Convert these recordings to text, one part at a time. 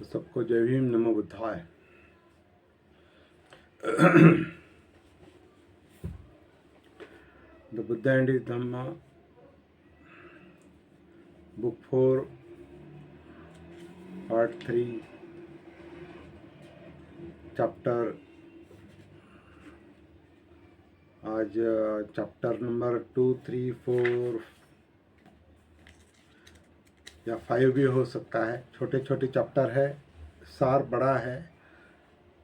सबको जय भीम, नमो बुद्धाय। The Buddha and his Dhamma, Book 4, Part 3, Chapter, आज चैप्टर नंबर 2, 3, 4 या 5 भी हो सकता है। छोटे छोटे चैप्टर है, सार बड़ा है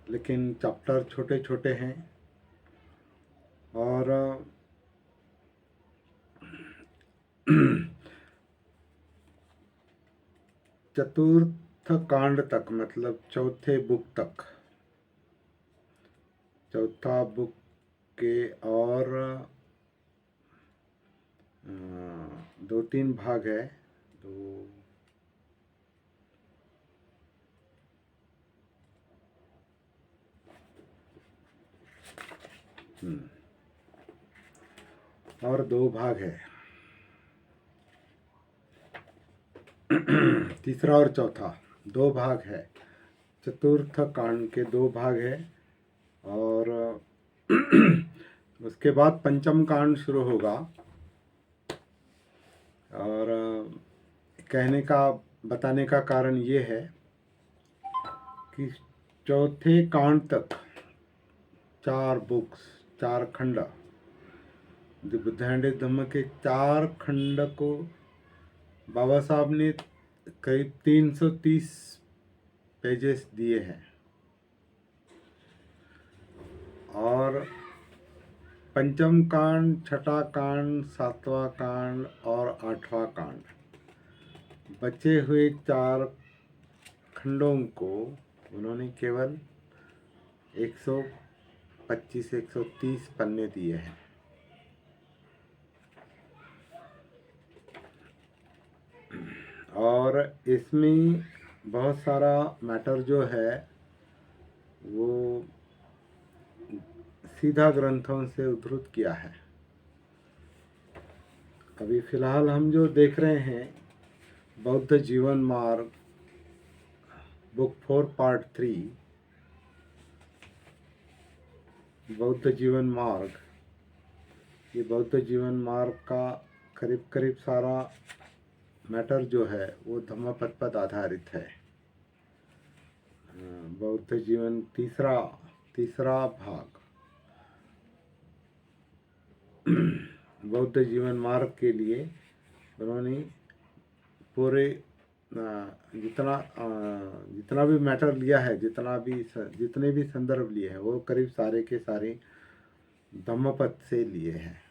लेकिन चैप्टर छोटे छोटे हैं। और चतुर्थ कांड तक, मतलब चौथे बुक तक, चौथा बुक के और 2-3 भाग है। तो और 2 भाग है, तीसरा और चौथा 2 भाग है। चतुर्थ कांड के 2 भाग है और उसके बाद पंचम कांड शुरू होगा। और बताने का कारण ये है कि चौथे कांड तक 4 बुक्स, 4 खंड, द बुद्ध एंड हिज धम्म के 4 खंड को बाबा साहब ने करीब 330 पेजेस दिए हैं। और पंचम कांड, छठा कांड, 7वां कांड और 8वां कांड, बचे हुए 4 खंडों को उन्होंने केवल 125-130 पन्ने दिए हैं। और इसमें बहुत सारा मैटर जो है वो सीधा ग्रंथों से उद्धृत किया है। अभी फिलहाल हम जो देख रहे हैं बौद्ध जीवन मार्ग, बुक 4 पार्ट 3, बौद्ध जीवन मार्ग, ये बौद्ध जीवन मार्ग का करीब करीब सारा मैटर जो है वो धम्मपद पर आधारित है। बौद्ध जीवन तीसरा भाग बौद्ध जीवन मार्ग के लिए उन्होंने पूरे जितना भी मैटर लिया है, जितने भी संदर्भ लिए हैं, वो करीब सारे के सारे धम्मपद से लिए हैं।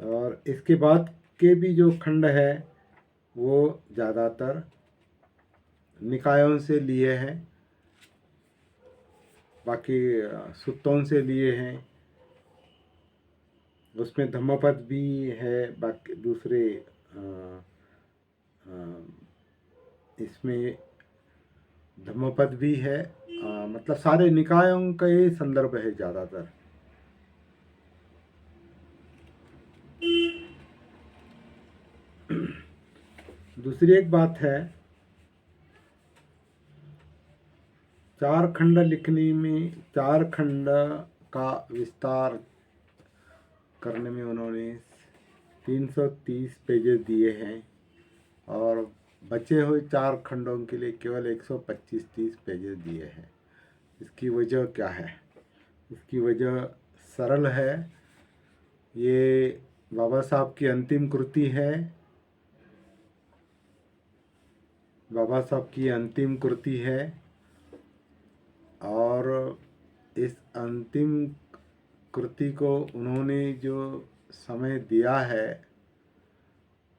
और इसके बाद के भी जो खंड है वो ज़्यादातर निकायों से लिए हैं, बाकी सुत्तों से लिए हैं। उसमें धम्मपद भी है, बाकी दूसरे इसमें धम्मपद भी है। मतलब सारे निकायों का ये संदर्भ है ज़्यादातर। दूसरी एक बात है, 4 खंड लिखने में, 4 खंड का विस्तार करने में उन्होंने 330 पेजेस दिए हैं और बचे हुए 4 खंडों के लिए केवल 125-30 पेजेस दिए हैं। इसकी वजह क्या है? इसकी वजह सरल है। ये बाबा साहब की अंतिम कृति है। बाबा साहब की अंतिम कृति है और इस अंतिम कृति को उन्होंने जो समय दिया है,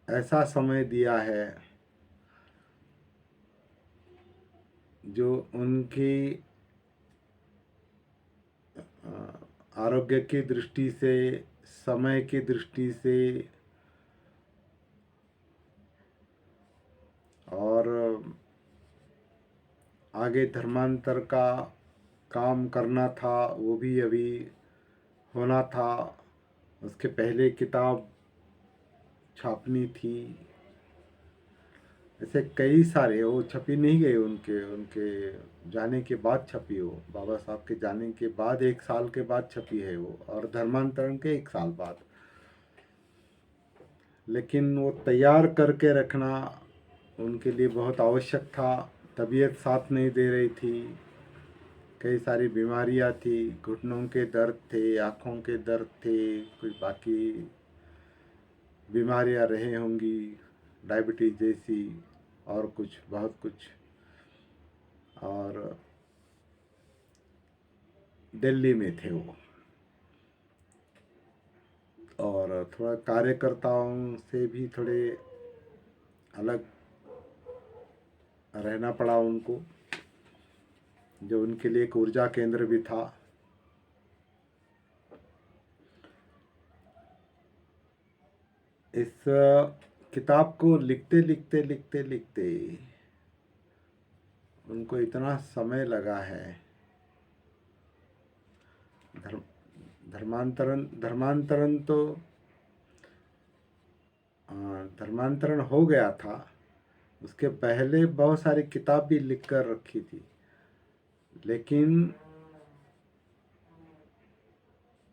ऐसा समय दिया है जो उनकी आरोग्य की दृष्टि से, समय की दृष्टि से और आगे धर्मांतर का काम करना था, वो भी अभी होना था। उसके पहले किताब छापनी थी। ऐसे कई सारे, वो छपी नहीं गई, उनके उनके जाने के बाद छपी, वो बाबा साहब के जाने के बाद 1 साल के बाद छपी है वो, और धर्मांतरण के 1 साल बाद। लेकिन वो तैयार करके रखना उनके लिए बहुत आवश्यक था। तबीयत साथ नहीं दे रही थी, कई सारी बीमारियां थी, घुटनों के दर्द थे, आँखों के दर्द थे, कोई बाकी बीमारियां रही होंगी, डायबिटीज जैसी, और कुछ बहुत कुछ। और दिल्ली में थे वो, और थोड़ा कार्यकर्ताओं से भी थोड़े अलग रहना पड़ा उनको, जो उनके लिए एक ऊर्जा केंद्र भी था। इस किताब को लिखते लिखते लिखते लिखते उनको इतना समय लगा है। धर्मांतरण तो धर्मांतरण हो गया था, उसके पहले बहुत सारी किताब भी लिख कर रखी थी। लेकिन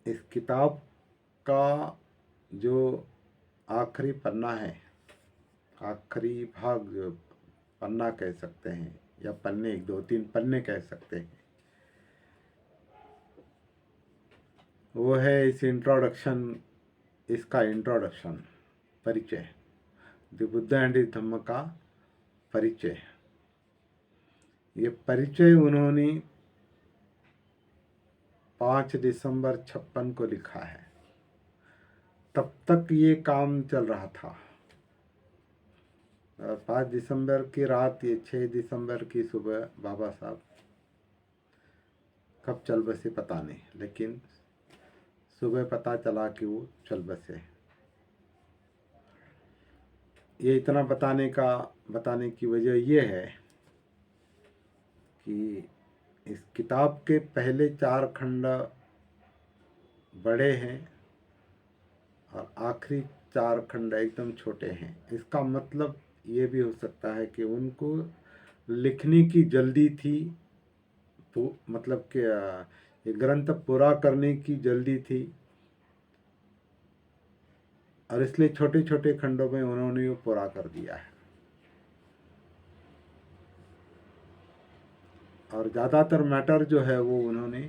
इस किताब का जो आखिरी पन्ना है, आखिरी भाग, जो पन्ना कह सकते हैं, या पन्ने, 2-3 पन्ने कह सकते हैं, वो है इस इंट्रोडक्शन, इसका इंट्रोडक्शन, परिचय, द बुद्ध एंड इस धम्म का परिचय। ये परिचय उन्होंने 5 दिसंबर 56 को लिखा है। तब तक ये काम चल रहा था। 5 दिसंबर की रात, ये 6 दिसंबर की सुबह बाबा साहब कब चल बसे पता नहीं, लेकिन सुबह पता चला कि वो चल बसे। ये इतना बताने की वजह ये है कि इस किताब के पहले 4 खंड बड़े हैं और आखिरी 4 खंड एकदम छोटे हैं। इसका मतलब ये भी हो सकता है कि उनको लिखने की जल्दी थी, तो मतलब कि ये ग्रंथ पूरा करने की जल्दी थी, और इसलिए छोटे छोटे खंडों में उन्होंने वो पूरा कर दिया है। और ज़्यादातर मैटर जो है वो उन्होंने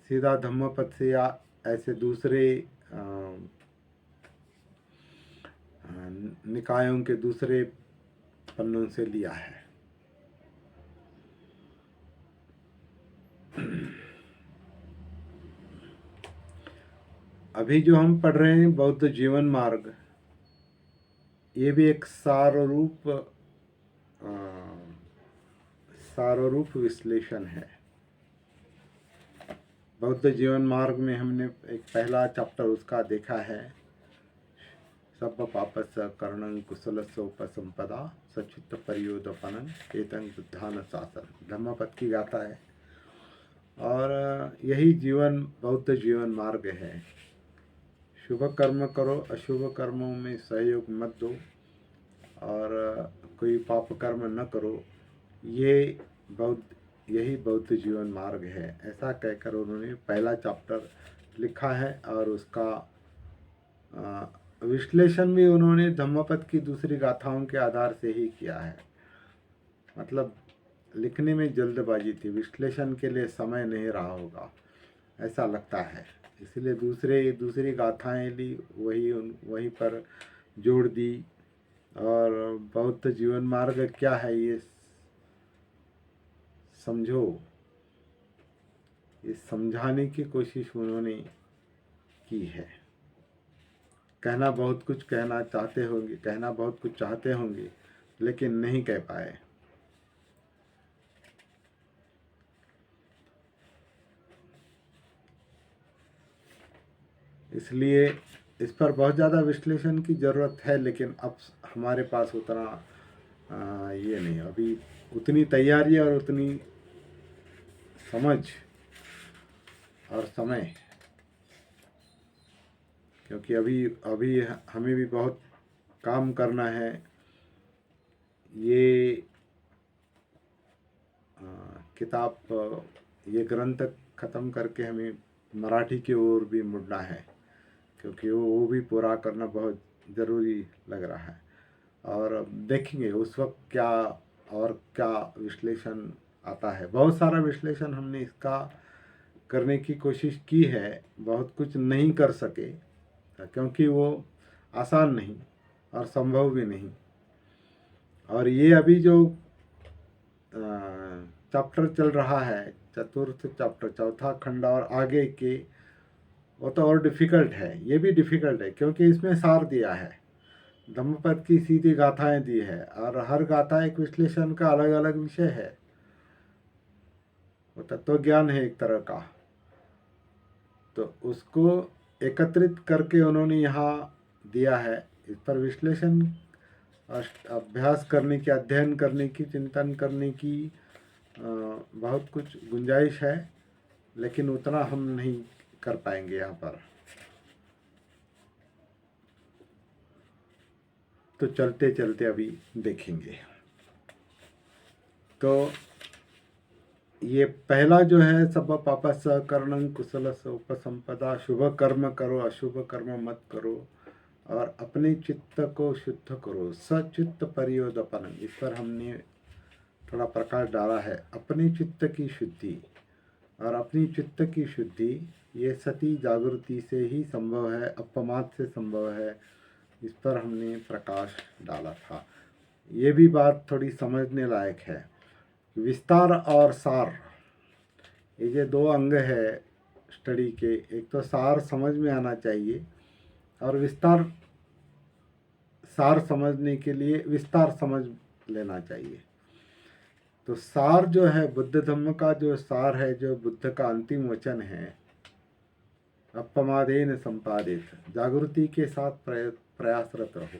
सीधा धम्मपद से या ऐसे दूसरे निकायों के दूसरे पन्नों से लिया है। अभी जो हम पढ़ रहे हैं बौद्ध जीवन मार्ग, ये भी एक साररूप विश्लेषण है। बौद्ध जीवन मार्ग में हमने एक पहला चैप्टर उसका देखा है, सब पापस करणं कुशलस्योपसंपदा सचित्त परियोदपनं एतं बुद्धान शासन, धम्मपद की गाथा है। और यही बौद्ध जीवन मार्ग है। शुभ कर्म करो, अशुभ कर्मों में सहयोग मत दो, और कोई पाप कर्म न करो, यही बौद्ध जीवन मार्ग है। ऐसा कहकर उन्होंने पहला चैप्टर लिखा है, और उसका विश्लेषण भी उन्होंने धम्मपद की दूसरी गाथाओं के आधार से ही किया है। मतलब लिखने में जल्दबाजी थी, विश्लेषण के लिए समय नहीं रहा होगा, ऐसा लगता है। इसलिए दूसरी गाथाएं ली, वहीं पर जोड़ दी। और बौद्ध जीवन मार्ग क्या है ये समझो, ये समझाने की कोशिश उन्होंने की है। कहना बहुत कुछ चाहते होंगे, लेकिन नहीं कह पाए। इसलिए इस पर बहुत ज़्यादा विश्लेषण की ज़रूरत है, लेकिन अब हमारे पास उतना ये नहीं, अभी उतनी तैयारी और उतनी समझ और समय क्योंकि अभी अभी हमें भी बहुत काम करना है। ये किताब, ये ग्रंथ ख़त्म करके हमें मराठी की ओर भी मुड़ना है, क्योंकि वो भी पूरा करना बहुत ज़रूरी लग रहा है। और देखेंगे उस वक्त क्या और क्या विश्लेषण आता है। बहुत सारा विश्लेषण हमने इसका करने की कोशिश की है, बहुत कुछ नहीं कर सके, क्योंकि वो आसान नहीं और संभव भी नहीं। और ये अभी जो चैप्टर चल रहा है, चतुर्थ चैप्टर, चौथा खंड और आगे के, वो तो और डिफ़िकल्ट है। ये भी डिफ़िकल्ट है क्योंकि इसमें सार दिया है, धम्मपद की सीधी गाथाएं दी है, और हर गाथा एक विश्लेषण का अलग अलग विषय है। वो तत्व ज्ञान है एक तरह का, तो उसको एकत्रित करके उन्होंने यहाँ दिया है। इस पर विश्लेषण, अभ्यास करने की, अध्ययन करने की, चिंतन करने की बहुत कुछ गुंजाइश है, लेकिन उतना हम नहीं कर पाएंगे यहाँ पर। तो चलते चलते अभी देखेंगे। तो ये पहला जो है, सब पाप सकरणं कुशल उपसंपदा, शुभ कर्म करो अशुभ कर्म मत करो, और अपने चित्त को शुद्ध करो, सचित्त परियोदपन। इस पर हमने थोड़ा प्रकाश डाला है। अपने चित्त की शुद्धि, और अपनी चित्त की शुद्धि ये सती जागृति से ही संभव है, अपमाद से संभव है। इस पर हमने प्रकाश डाला था। ये भी बात थोड़ी समझने लायक है। विस्तार और सार, ये जो दो अंग है स्टडी के, एक तो सार समझ में आना चाहिए, और विस्तार, सार समझने के लिए विस्तार समझ लेना चाहिए। तो सार जो है, बुद्ध धम्म का जो सार है, जो बुद्ध का अंतिम वचन है, अपमादेन संपादित, जागृति के साथ प्रयासरत रहो।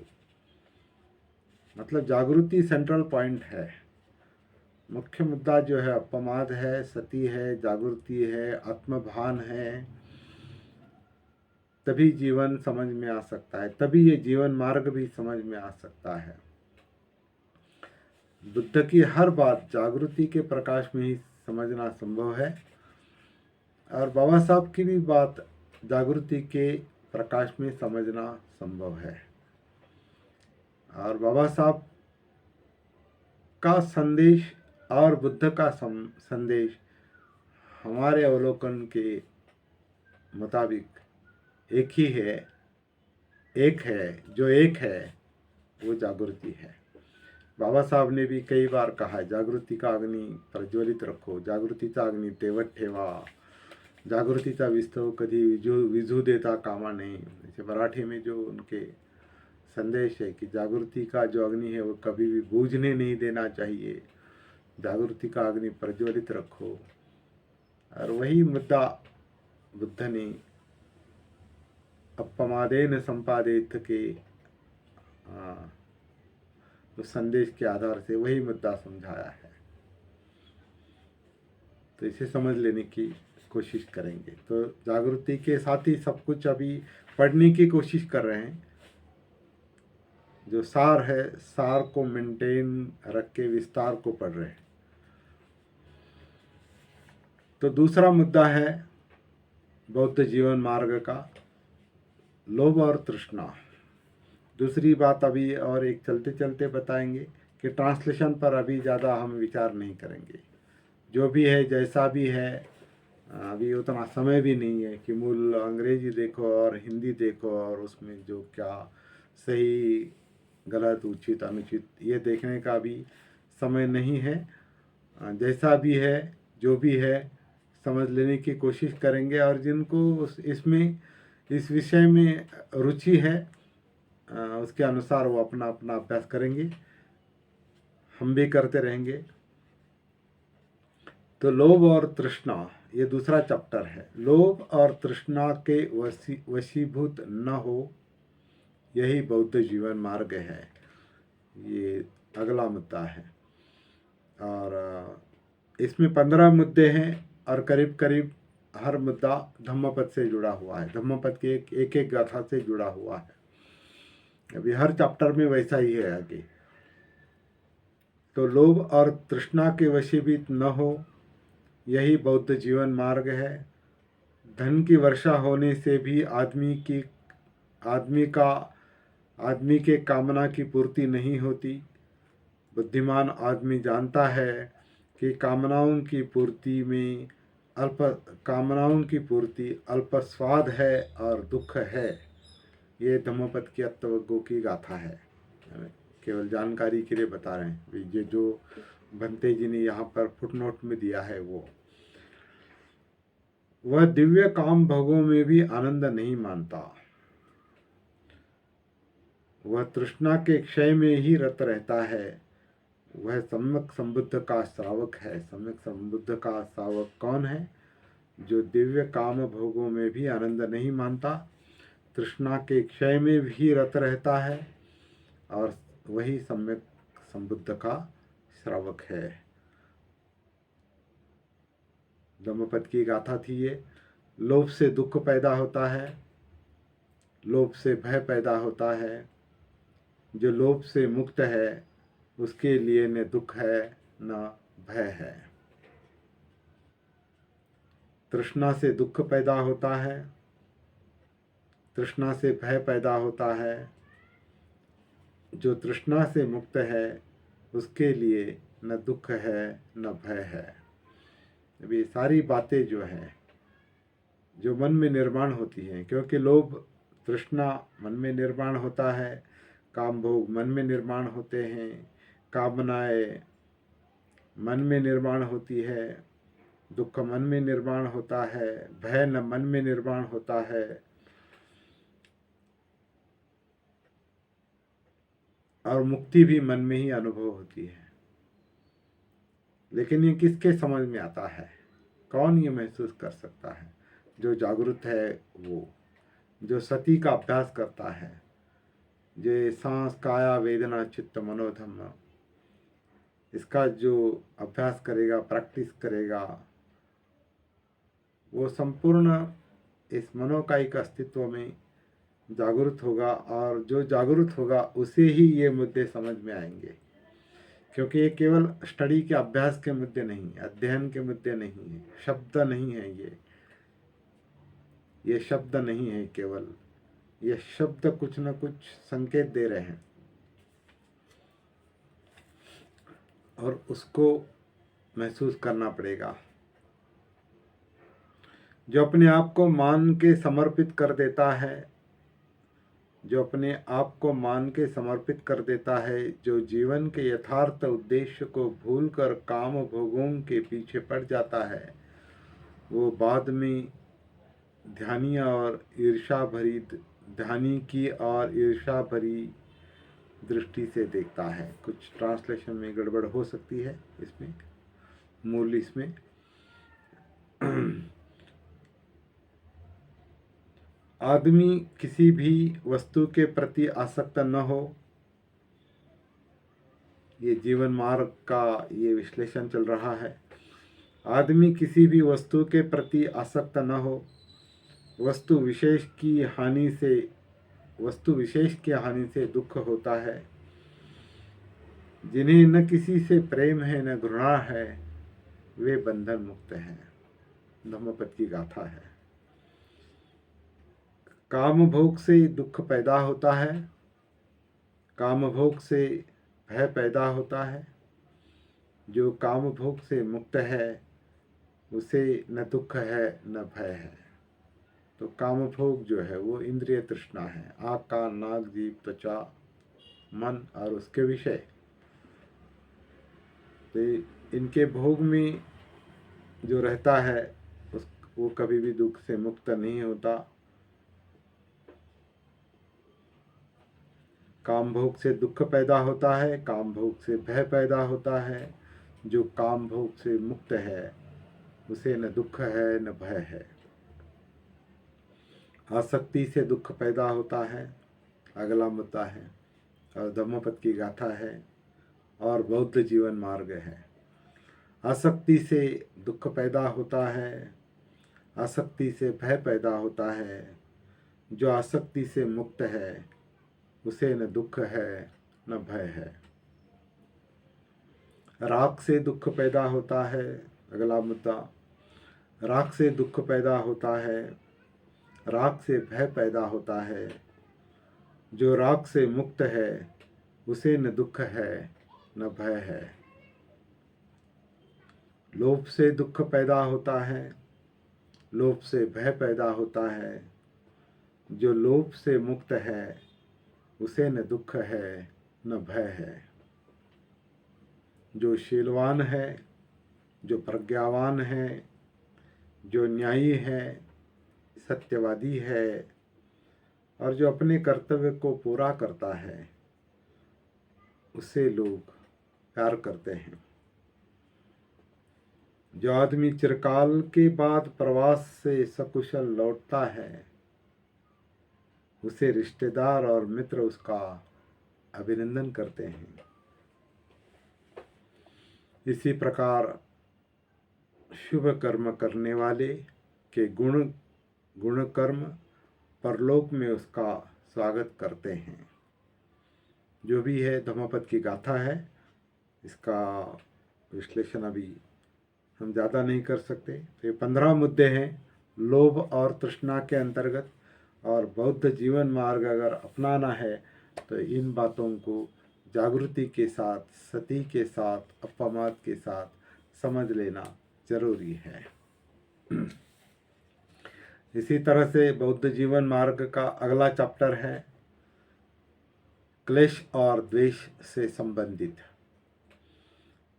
मतलब जागृति सेंट्रल पॉइंट है। मुख्य मुद्दा जो है अपमाद है, सती है, जागृति है, आत्मभान है। तभी जीवन समझ में आ सकता है, तभी ये जीवन मार्ग भी समझ में आ सकता है। बुद्ध की हर बात जागृति के प्रकाश में ही समझना संभव है, और बाबा साहब की भी बात जागृति के प्रकाश में समझना संभव है। और बाबा साहब का संदेश और बुद्ध का संदेश हमारे अवलोकन के मुताबिक एक ही है। एक है, जो एक है वो जागृति है। बाबा साहब ने भी कई बार कहा है, जागृति का अग्नि प्रज्वलित रखो, जागृतीचा अग्नि तेवत ठेवा, जागृतीचा विस्तव कधी विझू देता कामा नहीं। जैसे मराठी में जो उनके संदेश है कि जागृति का जो अग्नि है वो कभी भी बूझने नहीं देना चाहिए, जागृति का अग्नि प्रज्वलित रखो। और वही मुद्दा बुद्ध ने अपमादेन संपादित के उस संदेश के आधार से वही मुद्दा समझाया है। तो इसे समझ लेने की कोशिश करेंगे। तो जागृति के साथ ही सब कुछ अभी पढ़ने की कोशिश कर रहे हैं। जो सार है, सार को मेंटेन रख के विस्तार को पढ़ रहे हैं। तो दूसरा मुद्दा है बौद्ध जीवन मार्ग का, लोभ और तृष्णा। दूसरी बात अभी और एक चलते चलते बताएंगे कि ट्रांसलेशन पर अभी ज़्यादा हम विचार नहीं करेंगे। जो भी है, जैसा भी है, अभी उतना समय भी नहीं है कि मूल अंग्रेजी देखो और हिंदी देखो और उसमें जो क्या सही गलत उचित अनुचित ये देखने का भी समय नहीं है। जैसा भी है, जो भी है, समझ लेने की कोशिश करेंगे। और जिनको इसमें, इस विषय में रुचि है, उसके अनुसार वो अपना अपना अभ्यास करेंगे, हम भी करते रहेंगे। तो लोभ और तृष्णा, ये दूसरा चैप्टर है। लोभ और तृष्णा के वशीभूत न हो, यही बौद्ध जीवन मार्ग है, ये अगला मुद्दा है। और इसमें 15 मुद्दे हैं और करीब करीब हर मुद्दा धम्मपद से जुड़ा हुआ है, धम्मपद के एक एक गाथा से जुड़ा हुआ है। अभी हर चैप्टर में वैसा ही है आगे। तो लोभ और तृष्णा के वशीभूत न हो, यही बौद्ध जीवन मार्ग है। धन की वर्षा होने से भी आदमी के कामना की पूर्ति नहीं होती। बुद्धिमान आदमी जानता है कि कामनाओं की पूर्ति अल्प स्वाद है और दुख है। ये धम्मपद की अष्टवग्गों की गाथा है, केवल जानकारी के लिए बता रहे हैं। ये जो भंते जी ने यहाँ पर फुटनोट में दिया है वह दिव्य काम भोगों में भी आनंद नहीं मानता। वह तृष्णा के क्षय में ही रत रहता है। वह सम्यक संबुद्ध का श्रावक है। सम्यक संबुद्ध का श्रावक कौन है? जो दिव्य काम भोगों में भी आनंद नहीं मानता, तृष्णा के क्षय में भी रत रहता है, और वही सम्यक संबुद्ध का श्रावक है। धम्मपद की गाथा थी ये। लोभ से दुख पैदा होता है, लोभ से भय पैदा होता है। जो लोभ से मुक्त है उसके लिए न दुख है न भय है। तृष्णा से दुख पैदा होता है, तृष्णा से भय पैदा होता है। जो तृष्णा से मुक्त है उसके लिए न दुख है न भय है। अब ये सारी बातें जो हैं जो मन में निर्माण होती हैं, क्योंकि लोभ तृष्णा मन में निर्माण होता है, काम भोग मन में निर्माण होते हैं, कामनाएं मन में निर्माण होती है, दुख मन में निर्माण होता है, भय न मन में निर्माण होता है, और मुक्ति भी मन में ही अनुभव होती है। लेकिन ये किसके समझ में आता है? कौन ये महसूस कर सकता है? जो जागृत है वो, जो सती का अभ्यास करता है, जो सांस काया वेदना चित्त मनोधम्म, इसका जो अभ्यास करेगा, प्रैक्टिस करेगा, वो संपूर्ण इस मनोकायिक अस्तित्व में जागृत होगा। और जो जागृत होगा उसे ही ये मुद्दे समझ में आएंगे, क्योंकि ये केवल स्टडी के अभ्यास के मुद्दे नहीं, अध्ययन के मुद्दे नहीं है, शब्द नहीं है ये शब्द नहीं है केवल, ये शब्द कुछ न कुछ संकेत दे रहे हैं, और उसको महसूस करना पड़ेगा। जो अपने आप को मान के समर्पित कर देता है, जो अपने आप को मान के समर्पित कर देता है, जो जीवन के यथार्थ उद्देश्य को भूलकर काम भोगों के पीछे पड़ जाता है, वो बाद में ध्यानी की और ईर्षा भरी दृष्टि से देखता है। कुछ ट्रांसलेशन में गड़बड़ हो सकती है, इसमें मूल इसमें आदमी किसी भी वस्तु के प्रति आसक्त न हो। ये जीवन मार्ग का ये विश्लेषण चल रहा है। आदमी किसी भी वस्तु के प्रति आसक्त न हो। वस्तु विशेष की हानि से दुख होता है। जिन्हें न किसी से प्रेम है न घृणा है, वे बंधन मुक्त हैं। धम्मपद की गाथा है। काम भोग से दुख पैदा होता है, काम भोग से भय पैदा होता है। जो काम भोग से मुक्त है उसे न दुख है न भय है। तो काम भोग जो है वो इंद्रिय तृष्णा है, आँख कान नाक जीभ त्वचा मन और उसके विषय। तो इनके भोग में जो रहता है वो कभी भी दुख से मुक्त नहीं होता। काम भोग से दुख पैदा होता है, काम भोग से भय पैदा होता है। जो काम भोग से मुक्त है उसे न दुख है न भय है। आसक्ति से दुख पैदा होता है, अगला मुद्दा है, और धम्मपद की गाथा है और बौद्ध जीवन मार्ग है। आसक्ति से दुख पैदा होता है, आसक्ति से भय पैदा होता है। जो आसक्ति से मुक्त है उसे न दुख है न भय है। राग से दुख पैदा होता है। अगला मुद्दा, राग से दुख पैदा होता है, राग से भय पैदा होता है। जो राग से मुक्त है उसे न दुख है न भय है। लोभ से दुख पैदा होता है, लोभ से भय पैदा होता है। जो लोभ से मुक्त है उसे न दुख है न भय है। जो शीलवान है, जो प्रज्ञावान है, जो न्यायी है, सत्यवादी है और जो अपने कर्तव्य को पूरा करता है उससे लोग प्यार करते हैं। जो आदमी चिरकाल के बाद प्रवास से सकुशल लौटता है उसे रिश्तेदार और मित्र उसका अभिनंदन करते हैं। इसी प्रकार शुभ कर्म करने वाले के गुण कर्म परलोक में उसका स्वागत करते हैं। जो भी है धम्मपद की गाथा है, इसका विश्लेषण अभी हम ज़्यादा नहीं कर सकते। तो ये 15 मुद्दे हैं लोभ और तृष्णा के अंतर्गत, और बौद्ध जीवन मार्ग अगर अपनाना है तो इन बातों को जागृति के साथ, सती के साथ, अपमाद के साथ समझ लेना जरूरी है। इसी तरह से बौद्ध जीवन मार्ग का अगला चैप्टर है क्लेश और द्वेष से संबंधित।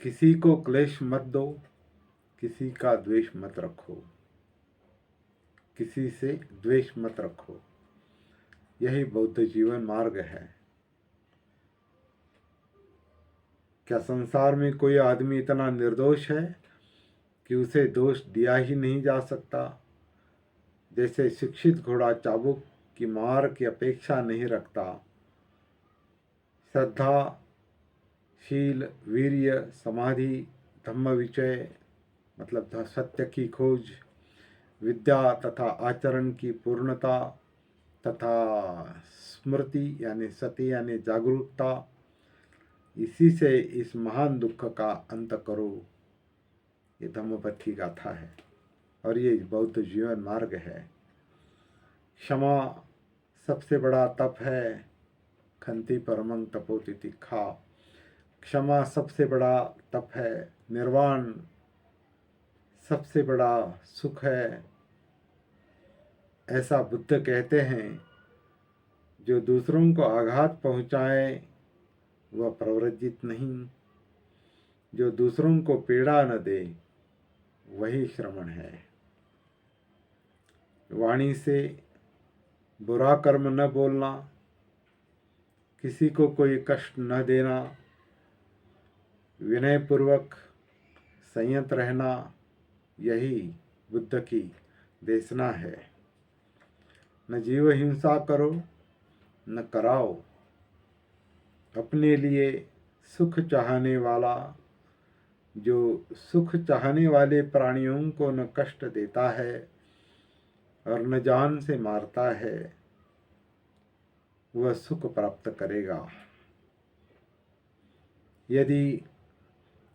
किसी को क्लेश मत दो, किसी का द्वेष मत रखो, किसी से द्वेष मत रखो। यही बौद्ध जीवन मार्ग है। क्या संसार में कोई आदमी इतना निर्दोष है कि उसे दोष दिया ही नहीं जा सकता? जैसे शिक्षित घोड़ा चाबुक की मार की अपेक्षा नहीं रखता, श्रद्धा, शील, वीर्य, समाधि, धम्म विचय मतलब सत्य की खोज, विद्या तथा आचरण की पूर्णता तथा स्मृति यानी सती यानी जागरूकता, इसी से इस महान दुख का अंत करो। ये धम्मपद की गाथा है और ये बौद्ध जीवन मार्ग है। क्षमा सबसे बड़ा तप है। खंति परमं तपोति तिखा। क्षमा सबसे बड़ा तप है। निर्वाण सबसे बड़ा सुख है। ऐसा बुद्ध कहते हैं। जो दूसरों को आघात पहुँचाए वह प्रव्रजित नहीं, जो दूसरों को पीड़ा न दे वही श्रमण है। वाणी से बुरा कर्म न बोलना, किसी को कोई कष्ट न देना, विनयपूर्वक संयत रहना, यही बुद्ध की देशना है। न जीव हिंसा करो न कराओ। अपने लिए सुख चाहने वाला जो सुख चाहने वाले प्राणियों को न कष्ट देता है और न जान से मारता है वह सुख प्राप्त करेगा। यदि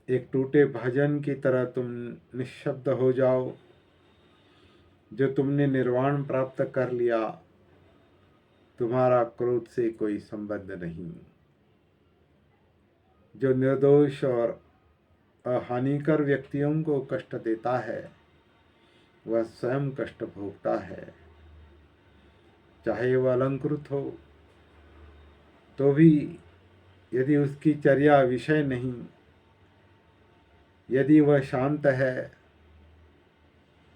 एक टूटे भजन की तरह तुम निशब्द हो जाओ, जो तुमने निर्वाण प्राप्त कर लिया, तुम्हारा क्रोध से कोई संबंध नहीं। जो निर्दोष और हानिकर व्यक्तियों को कष्ट देता है वह स्वयं कष्ट भोगता है। चाहे वह अलंकृत हो तो भी यदि उसकी चर्या विषय नहीं, यदि वह शांत है,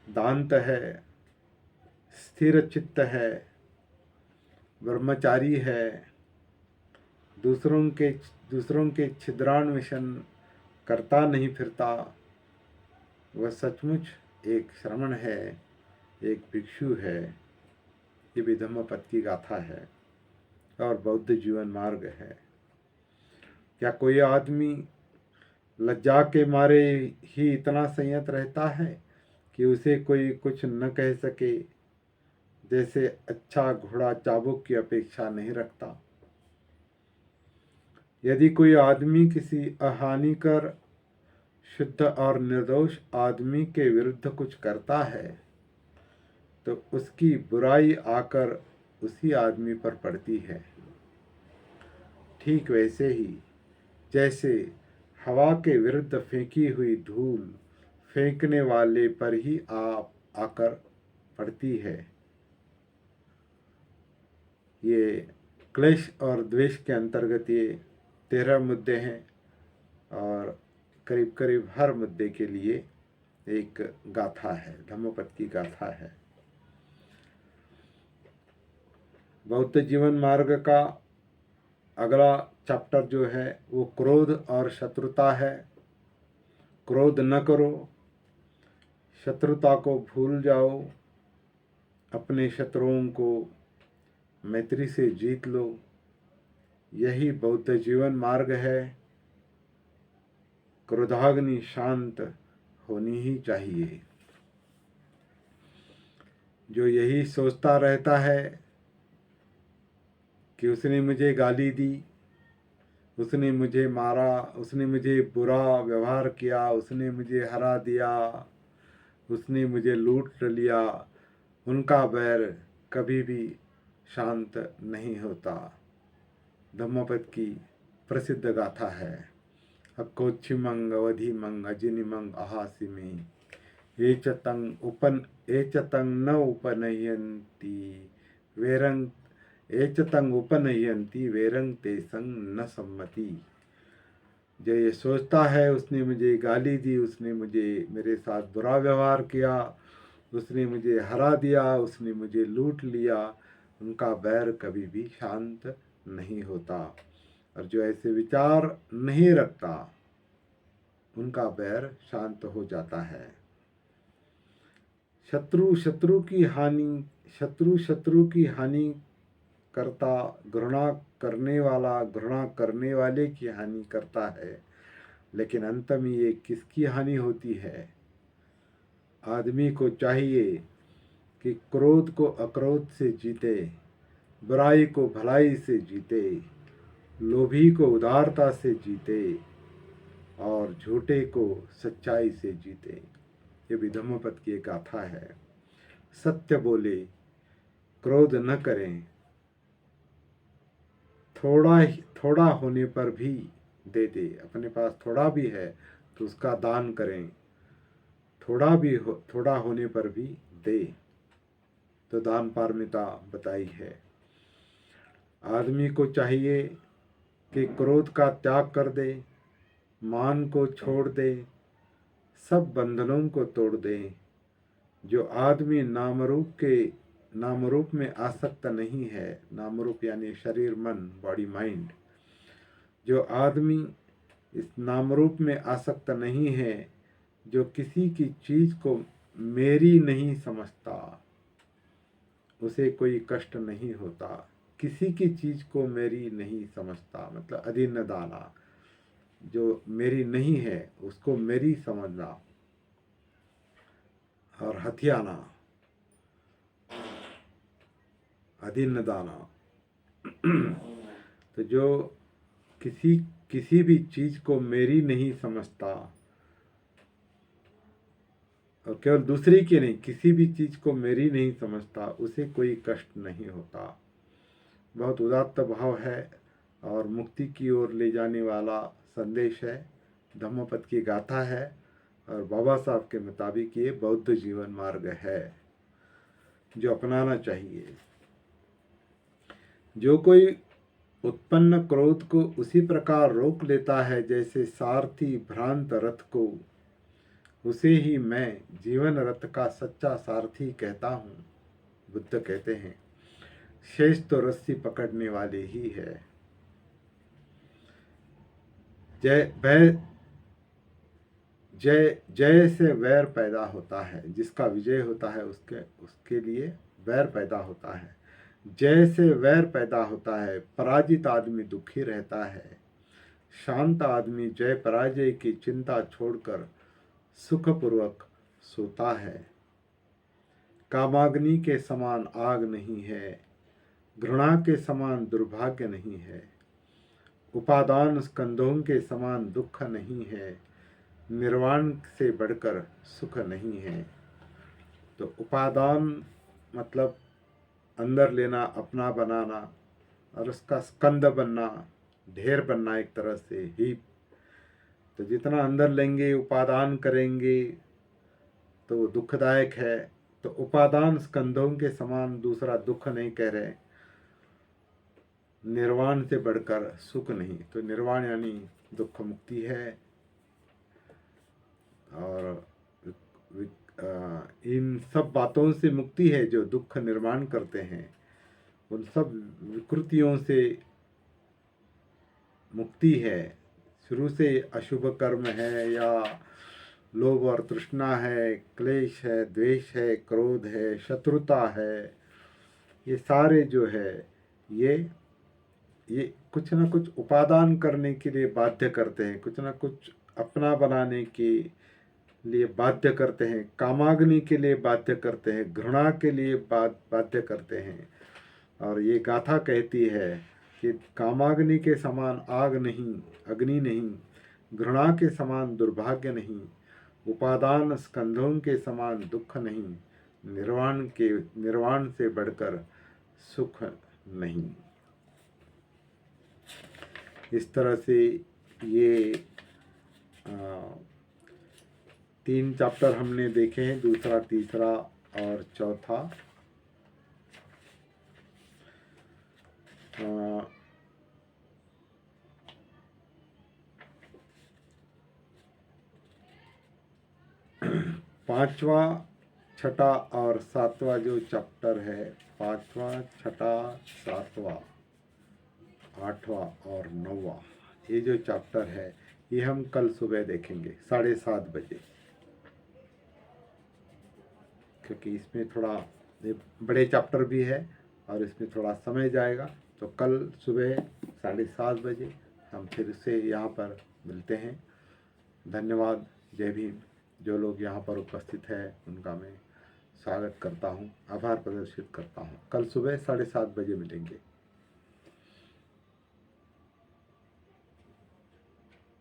दांत है, स्थिर चित्त है, ब्रह्मचारी है, दूसरों के छिद्रान्वेषण करता नहीं फिरता, वह सचमुच एक श्रमण है, एक भिक्षु है। ये भी धम्मपद की गाथा है और बौद्ध जीवन मार्ग है। क्या कोई आदमी लज्जा के मारे ही इतना संयत रहता है कि उसे कोई कुछ न कह सके, जैसे अच्छा घोड़ा चाबुक की अपेक्षा नहीं रखता। यदि कोई आदमी किसी अहानिकर, शुद्ध और निर्दोष आदमी के विरुद्ध कुछ करता है तो उसकी बुराई आकर उसी आदमी पर पड़ती है। ठीक वैसे ही जैसे हवा के विरुद्ध फेंकी हुई धूल फेंकने वाले पर ही आकर पड़ती है। ये क्लेश और द्वेष के अंतर्गत ये 13 मुद्दे हैं और करीब करीब हर मुद्दे के लिए एक गाथा है, धम्मपद की गाथा है। बौद्ध जीवन मार्ग का अगला चैप्टर जो है वो क्रोध और शत्रुता है। क्रोध न करो, शत्रुता को भूल जाओ, अपने शत्रुओं को मैत्री से जीत लो। यही बौद्ध जीवन मार्ग है। क्रोधाग्नि शांत होनी ही चाहिए। जो यही सोचता रहता है कि उसने मुझे गाली दी, उसने मुझे मारा, उसने मुझे बुरा व्यवहार किया, उसने मुझे हरा दिया, उसने मुझे लूट लिया, उनका बैर कभी भी शांत नहीं होता। धम्मपद की प्रसिद्ध गाथा है। अकोच्छिमंग अवधिमंग अजिनिमंग अहासिमे एचतंग न उपनयन्ति वेरंग एचतंग उपनयन्ति वेरंग ते संग न सम्मति। जो ये सोचता है उसने मुझे गाली दी, उसने मेरे साथ बुरा व्यवहार किया, उसने मुझे हरा दिया, उसने मुझे लूट लिया, उनका बैर कभी भी शांत नहीं होता। और जो ऐसे विचार नहीं रखता उनका बैर शांत हो जाता है। शत्रु शत्रु की हानि करता, घृणा करने वाले की हानि करता है, लेकिन अंत में ये किसकी हानि होती है? आदमी को चाहिए कि क्रोध को अक्रोध से जीते, बुराई को भलाई से जीते, लोभी को उदारता से जीते और झूठे को सच्चाई से जीते। ये भी धम्मपद की एक गाथा है। सत्य बोले, क्रोध न करें, थोड़ा होने पर भी दे दे। अपने पास थोड़ा भी है तो उसका दान करें, थोड़ा होने पर भी दे, तो दान पारमिता बताई है। आदमी को चाहिए कि क्रोध का त्याग कर दे, मान को छोड़ दे, सब बंधनों को तोड़ दे। जो आदमी नामरूप में आसक्त नहीं है, नामरूप यानी शरीर, मन, बॉडी, माइंड, जो आदमी इस नामरूप में आसक्त नहीं है, जो किसी की चीज को मेरी नहीं समझता, उसे कोई कष्ट नहीं होता। किसी की चीज को मेरी नहीं समझता मतलब अधीन दाना, जो मेरी नहीं है उसको मेरी समझना। और हथियाना, अधीन दाना तो जो किसी भी चीज को मेरी नहीं समझता, और केवल दूसरे की नहीं, किसी भी चीज को मेरी नहीं समझता, उसे कोई कष्ट नहीं होता। बहुत उदात्त भाव है और मुक्ति की ओर ले जाने वाला संदेश है। धम्मपद की गाथा है और बाबा साहब के मुताबिक ये बौद्ध जीवन मार्ग है जो अपनाना चाहिए। जो कोई उत्पन्न क्रोध को उसी प्रकार रोक लेता है जैसे सारथी भ्रांत रथ को, उसे ही मैं जीवन रथ का सच्चा सारथी कहता हूँ। बुद्ध कहते हैं शेष तो रस्सी पकड़ने वाले ही है। जय से वैर पैदा होता है, जिसका विजय होता है उसके लिए वैर पैदा होता है। जय से वैर पैदा होता है, पराजित आदमी दुखी रहता है। शांत आदमी जय पराजय की चिंता छोड़कर सुखपूर्वक सोता है। कामाग्नि के समान आग नहीं है, घृणा के समान दुर्भाग्य नहीं है, उपादान स्कंधों के समान दुख नहीं है, निर्वाण से बढ़कर सुख नहीं है। तो उपादान मतलब अंदर लेना, अपना बनाना, और उसका स्कंद बनना, ढेर बनना, एक तरह से ही। तो जितना अंदर लेंगे, उपादान करेंगे, तो वो दुखदायक है। तो उपादान स्कंधों के समान दूसरा दुख नहीं कह रहे, निर्वाण से बढ़कर सुख नहीं। तो निर्वाण यानी दुख मुक्ति है। और इन सब बातों से मुक्ति है जो दुख निर्माण करते हैं, उन सब विकृतियों से मुक्ति है। शुरू से अशुभ कर्म है, या लोभ और तृष्णा है, क्लेश है, द्वेष है, क्रोध है, शत्रुता है, ये सारे जो है ये कुछ ना कुछ उपादान करने के लिए बाध्य करते हैं, कुछ ना कुछ अपना बनाने के लिए बाध्य करते हैं, कामाग्नि के लिए बाध्य करते हैं, घृणा के लिए बाध्य करते हैं। और ये गाथा कहती है कि कामाग्नि के समान आग नहीं, अग्नि नहीं, घृणा के समान दुर्भाग्य नहीं, उपादान स्कंधों के समान दुख नहीं, निर्वाण से बढ़कर सुख नहीं। इस तरह से ये 3 चैप्टर हमने देखे हैं, दूसरा, तीसरा और चौथा। पांचवा, छठा और सातवां जो चैप्टर है, पांचवा, छठा, सातवां, आठवां और 9वां, ये जो चैप्टर है ये हम कल सुबह देखेंगे 7:30 बजे, क्योंकि इसमें थोड़ा बड़े चैप्टर भी है और इसमें थोड़ा समय जाएगा। तो कल सुबह 7:30 बजे हम फिर से यहाँ पर मिलते हैं। धन्यवाद। जय भीम। जो लोग यहाँ पर उपस्थित हैं उनका मैं स्वागत करता हूँ, आभार प्रदर्शित करता हूँ। कल सुबह 7:30 बजे मिलेंगे।